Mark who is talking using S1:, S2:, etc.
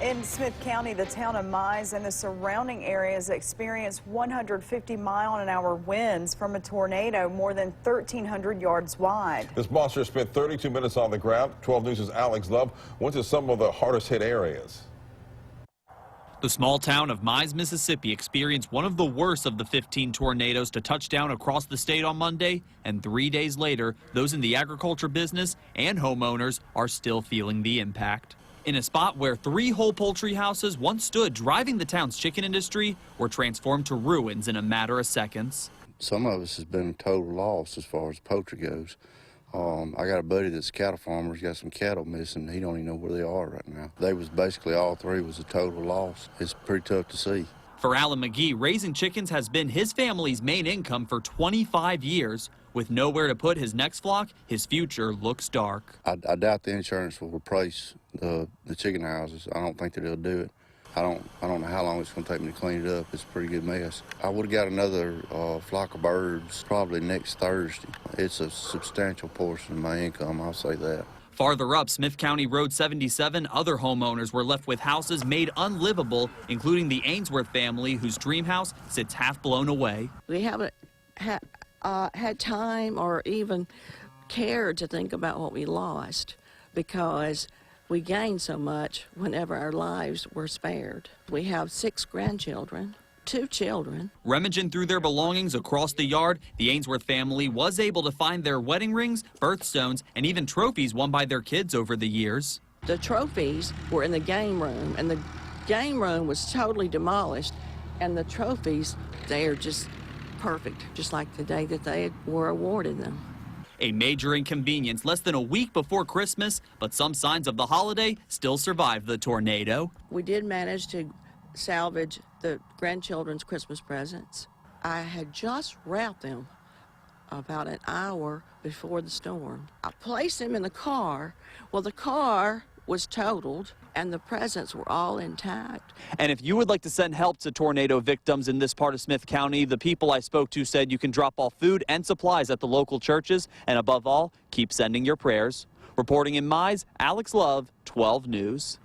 S1: In Smith County, the town of Mize and the surrounding areas experienced 150-mile-an-hour winds from a tornado more than 1,300 yards wide.
S2: This monster spent 32 minutes on the ground. 12 News' Alex Love went to some of the hardest hit areas.
S3: The small town of Mize, Mississippi experienced one of the worst of the 15 tornadoes to touch down across the state on Monday, and 3 days later, those in the agriculture business and homeowners are still feeling the impact. In a spot where 3 whole poultry houses once stood driving the town's chicken industry were transformed to ruins in a matter of seconds.
S4: Some of us has been a total loss as far as poultry goes. I got a buddy that's a cattle farmer. He's got some cattle missing. He don't even know where they are right now. They was basically all 3 was a total loss. It's pretty tough to see.
S3: For Alan McGee, raising chickens has been his family's main income for 25 years. With nowhere to put his next flock, his future looks dark.
S4: I doubt the insurance will replace the chicken houses. I don't think that it'll do it. I don't know how long it's going to take me to clean it up. It's a pretty good mess. I would have got another flock of birds probably next Thursday. It's a substantial portion of my income, I'll say that.
S3: Farther up Smith County Road 77, other homeowners were left with houses made unlivable, including the Ainsworth family, whose dream house sits half blown away.
S5: We haven't had time or even cared to think about what we lost because we gained so much whenever our lives were spared. We have 6 grandchildren, 2 children.
S3: Rummaging through their belongings across the yard, the Ainsworth family was able to find their wedding rings, birthstones, and even trophies won by their kids over the years.
S5: The trophies were in the game room, and the game room was totally demolished, and the trophies, they are just perfect, just like the day that they were awarded them.
S3: A major inconvenience less than a week before Christmas, but some signs of the holiday still survived the tornado.
S5: We did manage to salvage the grandchildren's Christmas presents. I had just wrapped them about an hour before the storm. I placed them in the car. Well, the car was totaled and the presents were all intact.
S3: And if you would like to send help to tornado victims in this part of Smith County, the people I spoke to said you can drop off food and supplies at the local churches, and above all, keep sending your prayers. Reporting in Mize, Alex Love, 12 News.